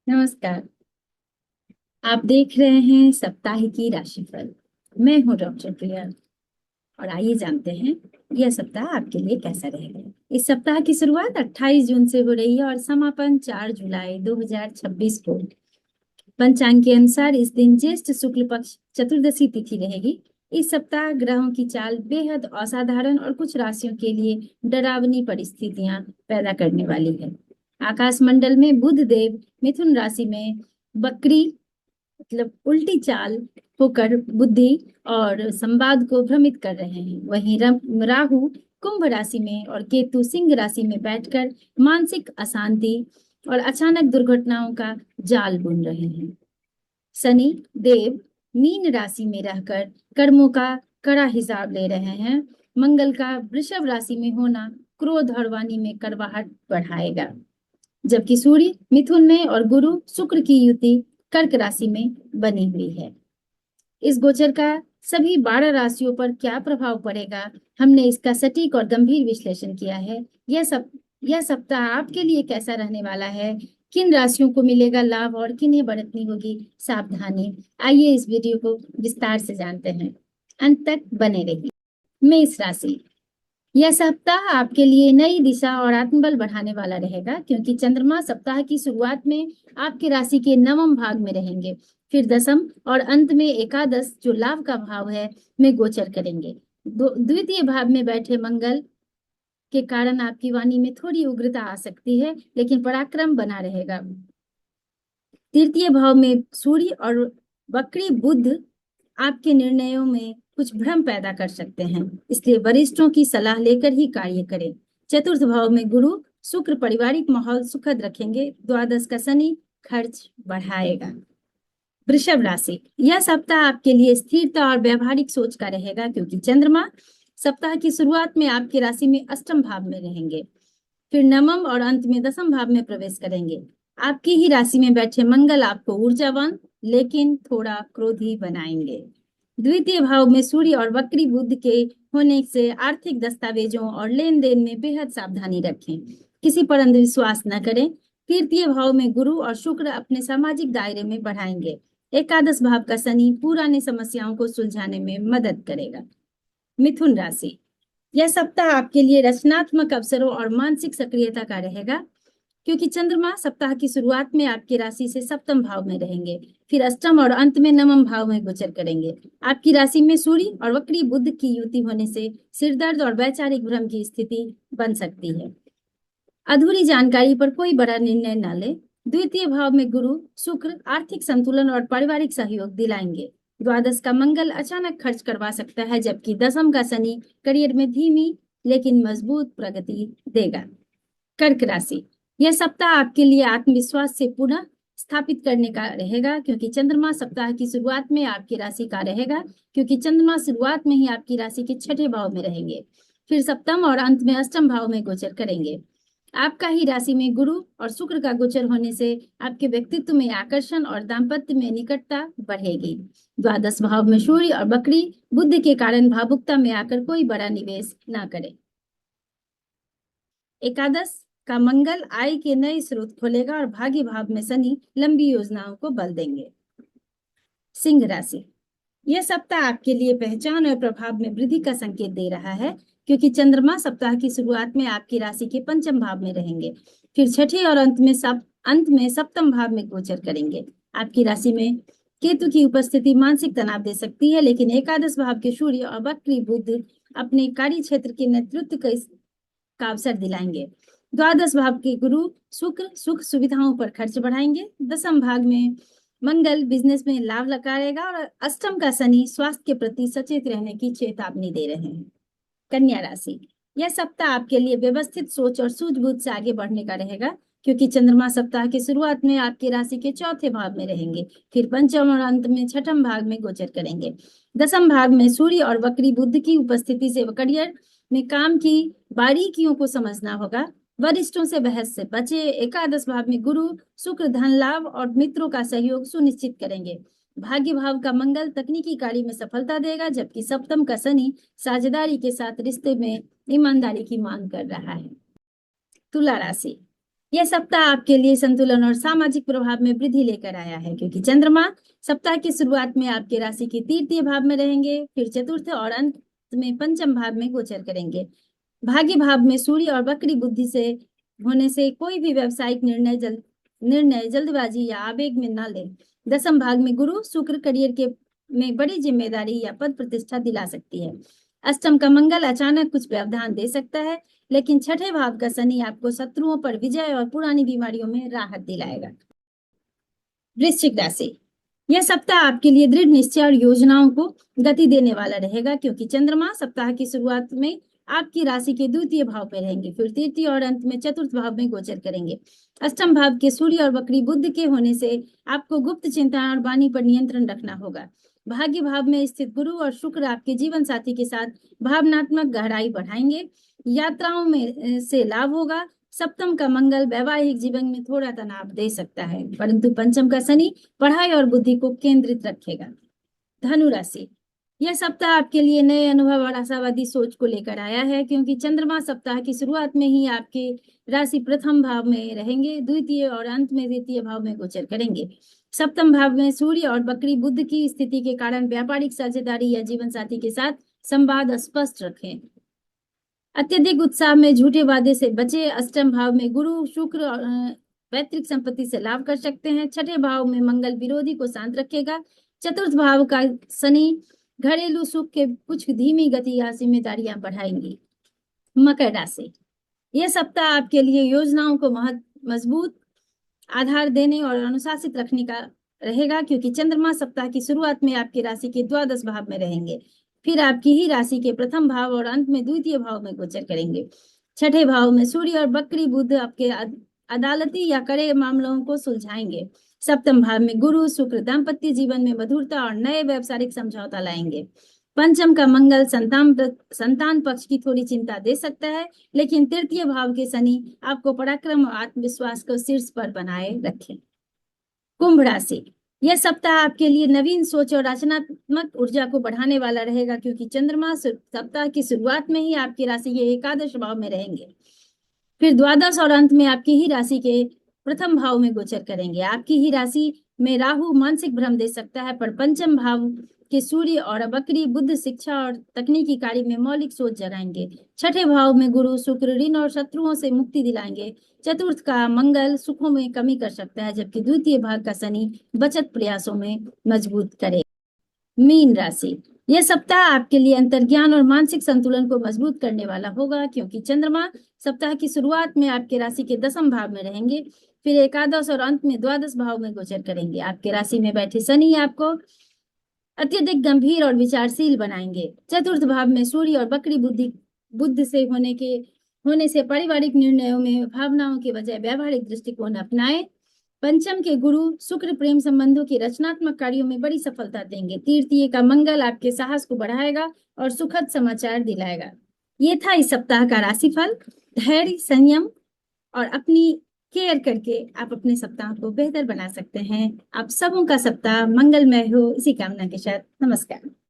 नमस्कार। आप देख रहे हैं साप्ताहिकी राशिफल। मैं हूं डॉक्टर प्रिया और आइए जानते हैं यह सप्ताह आपके लिए कैसा रहेगा। इस सप्ताह की शुरुआत 28 जून से हो रही है और समापन 4 जुलाई 2026 को। पंचांग के अनुसार इस दिन ज्येष्ठ शुक्ल पक्ष चतुर्दशी तिथि रहेगी। इस सप्ताह ग्रहों की चाल बेहद असाधारण और कुछ राशियों के लिए डरावनी परिस्थितियां पैदा करने वाली है। आकाश मंडल में बुध देव मिथुन राशि में बकरी मतलब उल्टी चाल होकर बुद्धि और संवाद को भ्रमित कर रहे हैं। वहीं राहु कुंभ राशि में और केतु सिंह राशि में बैठकर मानसिक अशांति और अचानक दुर्घटनाओं का जाल बुन रहे हैं। शनि देव मीन राशि में रहकर कर्मों का कड़ा हिसाब ले रहे हैं। मंगल का वृषभ राशि में होना क्रोध और वाणी में कड़वाहट बढ़ाएगा, जबकि सूर्य मिथुन में और गुरु शुक्र की युति कर्क राशि में बनी हुई है। इस गोचर का सभी 12 राशियों पर क्या प्रभाव पड़ेगा, हमने इसका सटीक और गंभीर विश्लेषण किया है। यह सप्ताह आपके लिए कैसा रहने वाला है, किन राशियों को मिलेगा लाभ और किन्हें बरतनी होगी सावधानी, आइए इस वीडियो को विस्तार से जानते हैं। अंत तक बने रहिए। मेष राशि, यह सप्ताह आपके लिए नई दिशा और आत्मबल बढ़ाने वाला रहेगा, क्योंकि चंद्रमा सप्ताह की शुरुआत में आपके राशि के नवम भाग में रहेंगे, फिर दसम और अंत में एकादश जो लाभ का भाव है में गोचर करेंगे। द्वितीय भाव में बैठे मंगल के कारण आपकी वाणी में थोड़ी उग्रता आ सकती है, लेकिन पराक्रम बना रहेगा। तृतीय भाव में सूर्य और वक्री बुध आपके निर्णयों में कुछ भ्रम पैदा कर सकते हैं, इसलिए वरिष्ठों की सलाह लेकर ही कार्य करें। चतुर्थ भाव में गुरु शुक्र पारिवारिक माहौल सुखद रखेंगे। द्वादश का शनि खर्च बढ़ाएगा। वृषभ राशि, यह सप्ताह आपके लिए स्थिरता और व्यवहारिक सोच का रहेगा, क्योंकि चंद्रमा सप्ताह की शुरुआत में आपकी राशि में अष्टम भाव में रहेंगे, फिर नवम और अंत में दसम भाव में प्रवेश करेंगे। आपकी ही राशि में बैठे मंगल आपको ऊर्जावान लेकिन थोड़ा क्रोधी बनाएंगे। द्वितीय भाव में सूर्य और वक्री बुध के होने से आर्थिक दस्तावेजों और लेन देन में बेहद सावधानी रखें, किसी पर अंधविश्वास न करें। तृतीय भाव में गुरु और शुक्र अपने सामाजिक दायरे में बढ़ाएंगे। एकादश भाव का शनि पुरानी समस्याओं को सुलझाने में मदद करेगा। मिथुन राशि, यह सप्ताह आपके लिए रचनात्मक अवसरों और मानसिक सक्रियता का रहेगा, क्योंकि चंद्रमा सप्ताह की शुरुआत में आपकी राशि से सप्तम भाव में रहेंगे, फिर अष्टम और अंत में नवम भाव में गोचर करेंगे। आपकी राशि में सूर्य और वक्री बुध की युति होने से सिरदर्द और वैचारिक भ्रम की स्थिति बन सकती है। अधूरी जानकारी पर कोई बड़ा निर्णय न ले। द्वितीय भाव में गुरु शुक्र आर्थिक संतुलन और पारिवारिक सहयोग दिलाएंगे। द्वादश का मंगल अचानक खर्च करवा सकता है, जबकि दसम का शनि करियर में धीमी लेकिन मजबूत प्रगति देगा। कर्क राशि, यह सप्ताह आपके लिए आत्मविश्वास से पुनः स्थापित करने का रहेगा, क्योंकि चंद्रमा सप्ताह की शुरुआत में आपकी राशि का रहेगा, क्योंकि चंद्रमा शुरुआत में ही आपकी राशि के छठे भाव में रहेंगे, फिर सप्तम और अंत में अष्टम भाव में गोचर करेंगे। आपका ही राशि में गुरु और शुक्र का गोचर होने से आपके व्यक्तित्व में आकर्षण और दाम्पत्य में निकटता बढ़ेगी। द्वादश भाव में सूर्य और बकरी बुद्ध के कारण भावुकता में आकर कोई बड़ा निवेश ना करें। एकादश का मंगल आय के नए स्रोत खोलेगा और भाग्य भाव में शनि लंबी योजनाओं को बल देंगे। सिंह राशि, यह सप्ताह आपके लिए पहचान और प्रभाव में वृद्धि का संकेत दे रहा है, क्योंकि चंद्रमा सप्ताह की शुरुआत में आपकी राशि के पंचम भाव में रहेंगे, फिर छठे और अंत में सप्तम भाव में गोचर करेंगे। आपकी राशि में केतु की उपस्थिति मानसिक तनाव दे सकती है, लेकिन एकादश भाव के सूर्य और वक्री बुध अपने कार्य क्षेत्र के नेतृत्व का अवसर दिलाएंगे। द्वादश भाव के गुरु शुक्र सुख सुविधाओं पर खर्च बढ़ाएंगे। दसम भाग में मंगल बिजनेस में लाभ लगाएगा और अष्टम का शनि स्वास्थ्य के प्रति सचेत रहने की चेतावनी दे रहे हैं। कन्या राशि, यह सप्ताह आपके लिए व्यवस्थित सोच और सूझबूझ से आगे बढ़ने का रहेगा, क्योंकि चंद्रमा सप्ताह की शुरुआत में आपकी राशि के चौथे भाव में रहेंगे, फिर पंचम और अंत में छठम भाग में गोचर करेंगे। दसम भाग में सूर्य और वक्री बुध की उपस्थिति से करियर में काम की बारीकियों को समझना होगा। वरिष्ठों से बहस से बचे। एकादश भाव में गुरु शुक्र धन लाभ और मित्रों का सहयोग सुनिश्चित करेंगे। भाग्य भाव का मंगल तकनीकी कार्य में सफलता देगा, जबकि सप्तम का शनि साझेदारी के साथ रिश्ते में ईमानदारी की मांग कर रहा है। तुला राशि, यह सप्ताह आपके लिए संतुलन और सामाजिक प्रभाव में वृद्धि लेकर आया है, क्योंकि चंद्रमा सप्ताह की शुरुआत में आपके राशि के तृतीय भाव में रहेंगे, फिर चतुर्थ और अंत में पंचम भाव में गोचर करेंगे। भाग्य भाव में सूर्य और वक्री बुद्धि से होने से कोई भी व्यावसायिक निर्णय जल्दबाजी या आवेग में न ले। दसम भाग में गुरु शुक्र करियर के में बड़ी जिम्मेदारी या पद प्रतिष्ठा दिला सकती है। अष्टम का मंगल अचानक कुछ व्यवधान दे सकता है, लेकिन छठे भाव का शनि आपको शत्रुओं पर विजय और पुरानी बीमारियों में राहत दिलाएगा। वृश्चिक राशि, यह सप्ताह आपके लिए दृढ़ निश्चय और योजनाओं को गति देने वाला रहेगा, क्योंकि चंद्रमा सप्ताह की शुरुआत में आपकी राशि के द्वितीय भाव में रहेंगे, फिर तृतीय और अंत में चतुर्थ भाव में गोचर करेंगे। अष्टम भाव के सूर्य और वक्री बुध के होने से आपको गुप्त चिंता और वाणी पर नियंत्रण रखना होगा। भाग्य भाव में स्थित गुरु और शुक्र आपके जीवन साथी के साथ भावनात्मक गहराई बढ़ाएंगे, यात्राओं में से लाभ होगा। सप्तम का मंगल वैवाहिक जीवन में थोड़ा तनाव दे सकता है, परंतु पंचम का शनि पढ़ाई और बुद्धि को केंद्रित रखेगा। धनु राशि, यह सप्ताह आपके लिए नए अनुभव और आशावादी सोच को लेकर आया है, क्योंकि चंद्रमा सप्ताह की शुरुआत में ही आपके राशि प्रथम भाव में रहेंगे, द्वितीय और अंत में द्वितीय भाव में गोचर करेंगे। सप्तम भाव में सूर्य और वक्री बुध की स्थिति के कारण व्यापारिक साझेदारी या जीवन साथी के साथ संवाद स्पष्ट रखें। अत्यधिक उत्साह में झूठे वादे से बचे। अष्टम भाव में गुरु शुक्र पैतृक संपत्ति से लाभ कर सकते हैं। छठे भाव में मंगल विरोधी को शांत रखेगा। चतुर्थ भाव का शनि घरेलू सुख के कुछ धीमी गति या जिम्मेदारियां बढ़ाएंगी। मकर राशि, यह सप्ताह आपके लिए योजनाओं को मजबूत आधार देने और अनुशासित रखने का रहेगा, क्योंकि चंद्रमा सप्ताह की शुरुआत में आपकी राशि के द्वादश भाव में रहेंगे, फिर आपकी ही राशि के प्रथम भाव और अंत में द्वितीय भाव में गोचर करेंगे। छठे भाव में सूर्य और वक्री बुध आपके अदालती या कड़े मामलों को सुलझाएंगे। सप्तम भाव में गुरु शुक्र दाम्पत्य जीवन में मधुरता और नए व्यावसायिक समझौता लाएंगे। पंचम का मंगल संतान पक्ष की थोड़ी चिंता दे सकता है, लेकिन तृतीय भाव के शनि आपको पराक्रम और आत्मविश्वास को शीर्ष पर बनाए रखें। कुंभ राशि, यह सप्ताह आपके लिए नवीन सोच और रचनात्मक ऊर्जा को बढ़ाने वाला रहेगा, क्योंकि चंद्रमा सप्ताह की शुरुआत में ही आपकी राशि के एकादश भाव में रहेंगे, फिर द्वादश और अंत में आपकी ही राशि के प्रथम भाव में गोचर करेंगे। आपकी ही राशि में राहु मानसिक भ्रम दे सकता है, पर पंचम भाव के सूर्य और वक्री बुध शिक्षा और तकनीकी कार्य में मौलिक सोच जगाएंगे। छठे भाव में गुरु शुक्र ऋण और शत्रुओं से मुक्ति दिलाएंगे। चतुर्थ का मंगल सुखों में कमी कर सकता है, जबकि द्वितीय भाग का शनि बचत प्रयासों में मजबूत करे। मीन राशि, यह सप्ताह आपके लिए अंतर्ज्ञान और मानसिक संतुलन को मजबूत करने वाला होगा, क्योंकि चंद्रमा सप्ताह की शुरुआत में आपके राशि के दसम भाव में रहेंगे, फिर एकादश और अंत में द्वादश भाव में गोचर करेंगे। आपके राशि में बैठे शनि आपको अत्यधिक गंभीर और विचारशील बनाएंगे। चतुर्थ भाव में सूर्य और वक्री बुद्ध से होने से पारिवारिक निर्णयों में भावनाओं के बजाय व्यावहारिक दृष्टिकोण अपनाएं। पंचम के गुरु शुक्र प्रेम संबंधों की रचनात्मक कार्यों में बड़ी सफलता देंगे। तृतीय का मंगल आपके साहस को बढ़ाएगा और सुखद समाचार दिलाएगा। ये था इस सप्ताह का राशिफल। धैर्य, संयम और अपनी केयर करके आप अपने सप्ताह को बेहतर बना सकते हैं। आप सबों का सप्ताह मंगलमय हो, इसी कामना के साथ नमस्कार।